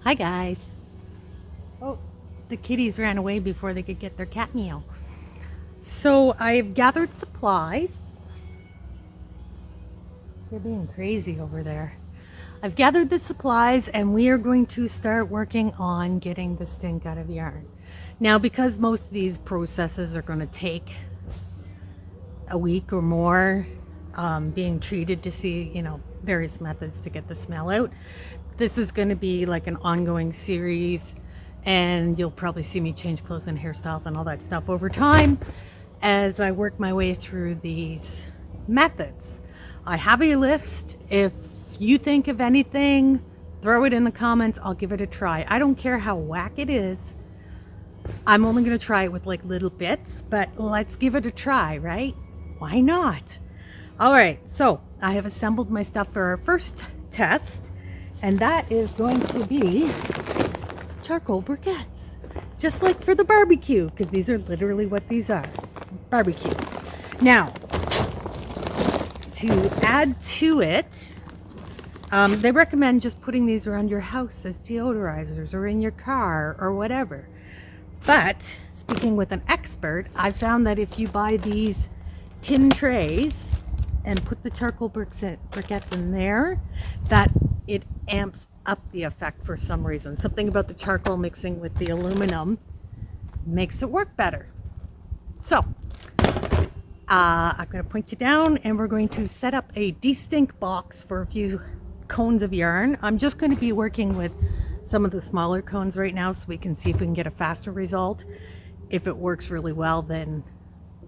Hi guys. Oh, the kitties ran away before they could get their cat meow. So I've gathered supplies. They're being crazy over there. I've gathered the supplies and we are going to start working on getting the stink out of yarn. Now, because most of these processes are going to take a week or more, being treated to see, various methods to get the smell out. This is going to be like an ongoing series, and you'll probably see me change clothes and hairstyles and all that stuff over time as I work my way through these methods. I have a list. If you think of anything, throw it in the comments. I'll give it a try. I don't care how whack it is. I'm only going to try it with like little bits, but let's give it a try, right? Why not? All right, so I have assembled my stuff for our first test, and that is going to be charcoal briquettes, just like for the barbecue, because these are literally what these are, barbecue. Now, to add to it, they recommend just putting these around your house as deodorizers or in your car or whatever. But speaking with an expert, I found that if you buy these tin trays and put the charcoal briquettes in there, that it amps up the effect for some reason. Something about the charcoal mixing with the aluminum makes it work better. So I'm going to point you down and we're going to set up a Destink box for a few cones of yarn. I'm just going to be working with some of the smaller cones right now so we can see if we can get a faster result. If it works really well, then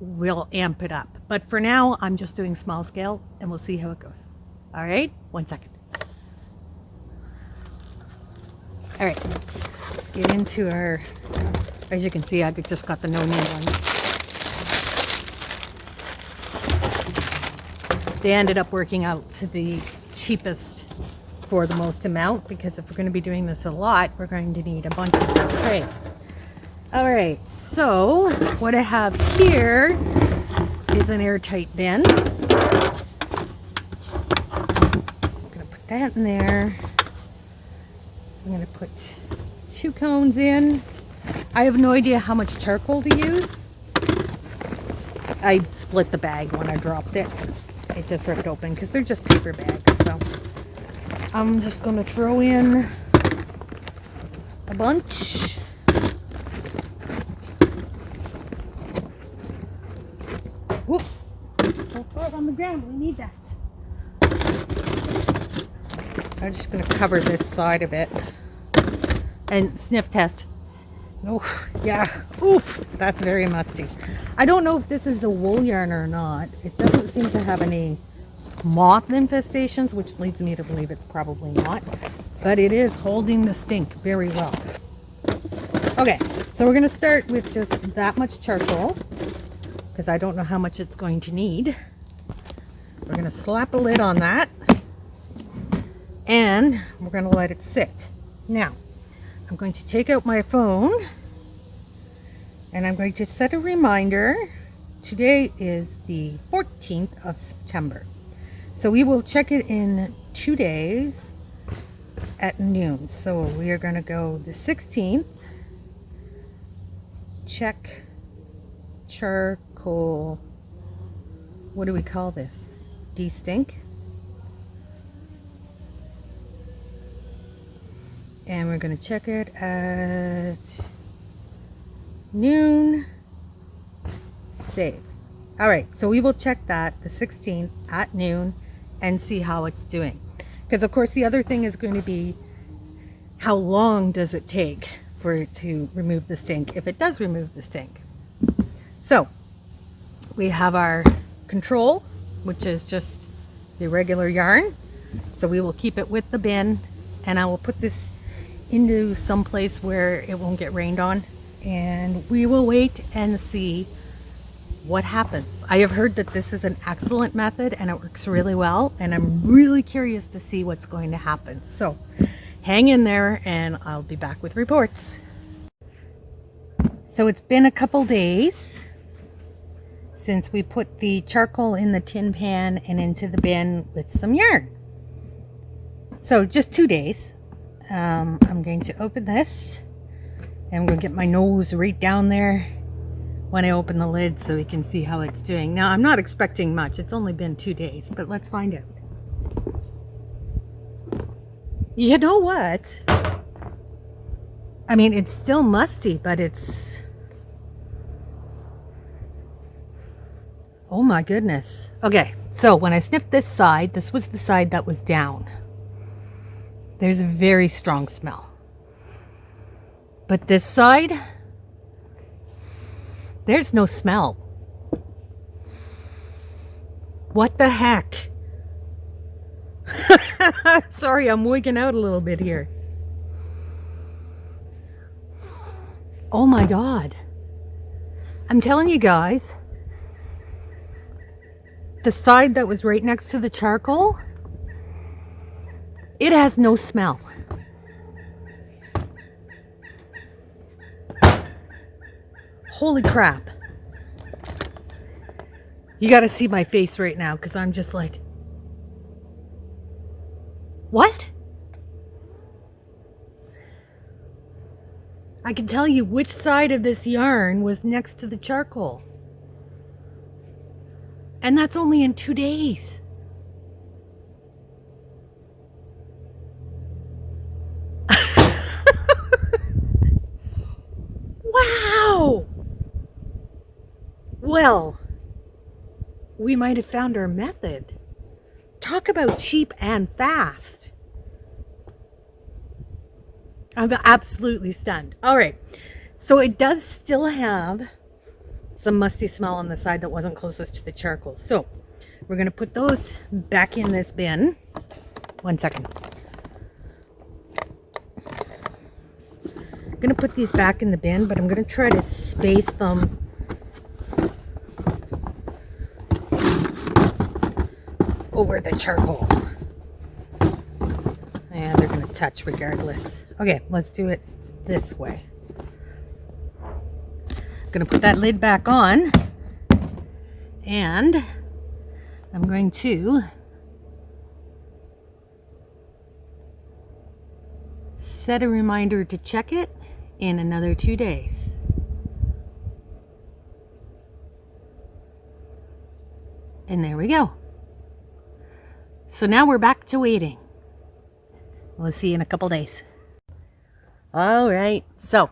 we'll amp it up. But for now, I'm just doing small scale and we'll see how it goes. All right, 1 second. All right, let's get into our, as you can see, I just got the no-name ones. They ended up working out to the cheapest for the most amount, because if we're going to be doing this a lot, we're going to need a bunch of these trays. All right, so what I have here is an airtight bin. I'm going to put that in there. I'm going to put 2 cones in. I have no idea how much charcoal to use. I split the bag when I dropped it. It just ripped open because they're just paper bags. So I'm just going to throw in a bunch. Whoop! Don't throw it on the ground. We need that. I'm just going to cover this side of it and sniff test. Oh, yeah. Oof, that's very musty. I don't know if this is a wool yarn or not. It doesn't seem to have any moth infestations, which leads me to believe it's probably not. But it is holding the stink very well. Okay, so we're going to start with just that much charcoal, because I don't know how much it's going to need. We're going to slap a lid on that, and we're going to let it sit. Now, I'm going to take out my phone, and I'm going to set a reminder. Today is the 14th of September. So we will check it in 2 days at noon. So we are going to go the 16th. Check charcoal. What do we call this? Destink. And we're going to check it at noon. Save. All right, so we will check that the 16th at noon and see how it's doing. Because of course the other thing is going to be, how long does it take for it to remove the stink, if it does remove the stink. So we have our control, which is just the regular yarn. So we will keep it with the bin, and I will put this into some place where it won't get rained on, and we will wait and see what happens. I have heard that this is an excellent method and it works really well, and I'm really curious to see what's going to happen. So hang in there and I'll be back with reports. So it's been a couple days since we put the charcoal in the tin pan and into the bin with some yarn. So just 2 days. I'm going to open this, and I'm going to get my nose right down there when I open the lid so we can see how it's doing. Now, I'm not expecting much. It's only been 2 days, but let's find out. You know what? I mean, it's still musty, but it's... Oh my goodness. Okay, so when I sniffed this side, this was the side that was down. There's a very strong smell. But this side, there's no smell. What the heck? Sorry, I'm wigging out a little bit here. Oh my God. I'm telling you guys, the side that was right next to the charcoal, it has no smell. Holy crap. You gotta see my face right now because I'm just like, what? I can tell you which side of this yarn was next to the charcoal. And that's only in 2 days. Wow! Well, we might have found our method. Talk about cheap and fast. I'm absolutely stunned. All right, so it does still have some musty smell on the side that wasn't closest to the charcoal. So we're going to put those back in this bin. 1 second. I'm going to put these back in the bin, but I'm going to try to space them over the charcoal. And they're going to touch regardless. Okay, let's do it this way. I'm going to put that lid back on, and I'm going to set a reminder to check it in another 2 days. And there we go. So now we're back to waiting. We'll see you in a couple days. All right, so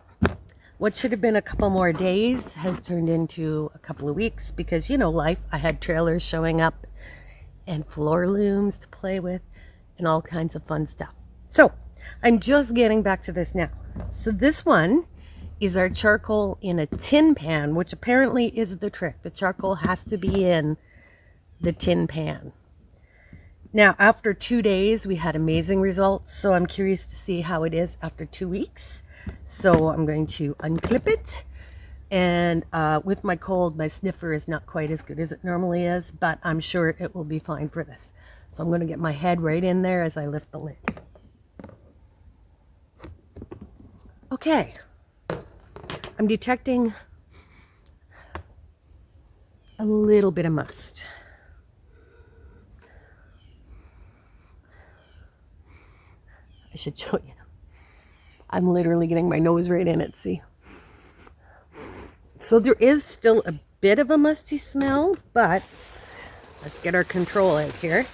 what should have been a couple more days has turned into a couple of weeks because, you know, life. I had trailers showing up and floor looms to play with and all kinds of fun stuff. So I'm just getting back to this now. So this one is our charcoal in a tin pan, which apparently is the trick. The charcoal has to be in the tin pan. Now, after 2 days, we had amazing results. So I'm curious to see how it is after 2 weeks. So I'm going to unclip it, and with my cold, my sniffer is not quite as good as it normally is, but I'm sure it will be fine for this. So I'm going to get my head right in there as I lift the lid. Okay, I'm detecting a little bit of must. I should show you. I'm literally getting my nose right in it, see? So there is still a bit of a musty smell, but let's get our control out here.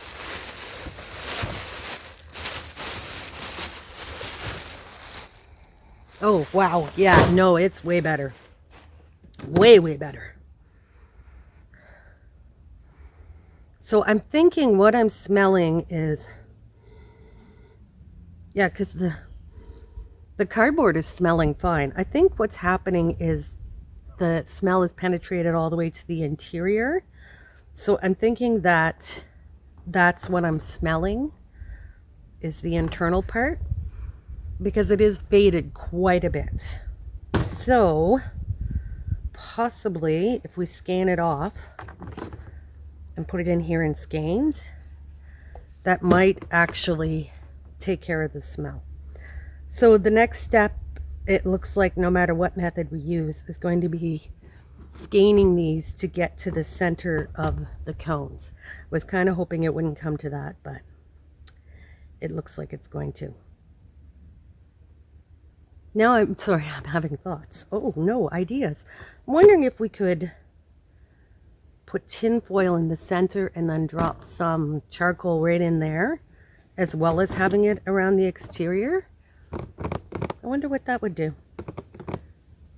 Oh, wow. Yeah, no, it's way better. Way, way better. So I'm thinking what I'm smelling is, yeah, because the cardboard is smelling fine. I think what's happening is the smell is penetrated all the way to the interior. So I'm thinking that that's what I'm smelling is the internal part, because it is faded quite a bit. So possibly if we scan it off and put it in here in skeins, that might actually take care of the smell. So the next step, it looks like no matter what method we use, is going to be scanning these to get to the center of the cones. I was kind of hoping it wouldn't come to that, but it looks like it's going to. Now I'm sorry, I'm having thoughts. Oh no, ideas. I'm wondering if we could put tin foil in the center and then drop some charcoal right in there, as well as having it around the exterior. I wonder what that would do.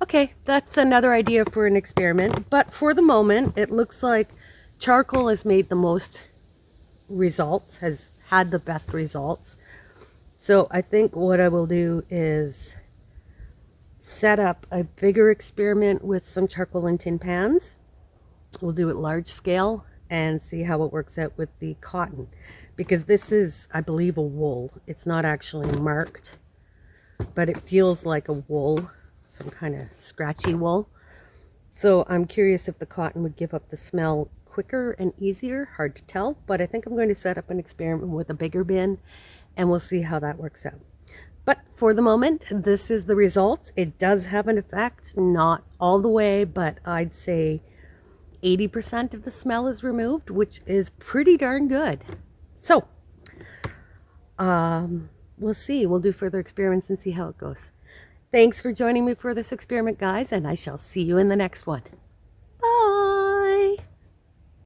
Okay, that's another idea for an experiment, but for the moment, it looks like charcoal has made the most results, has had the best results. So I think what I will do is set up a bigger experiment with some charcoal and tin pans. We'll do it large scale and see how it works out with the cotton, because this is, I believe, a wool. It's not actually marked, but it feels like a wool, some kind of scratchy wool. So I'm curious if the cotton would give up the smell quicker and easier. Hard to tell, but I think I'm going to set up an experiment with a bigger bin and we'll see how that works out. But for the moment, this is the results. It does have an effect, not all the way, but I'd say 80% of the smell is removed, which is pretty darn good. So we'll see. We'll do further experiments and see how it goes. Thanks for joining me for this experiment, guys, and I shall see you in the next one.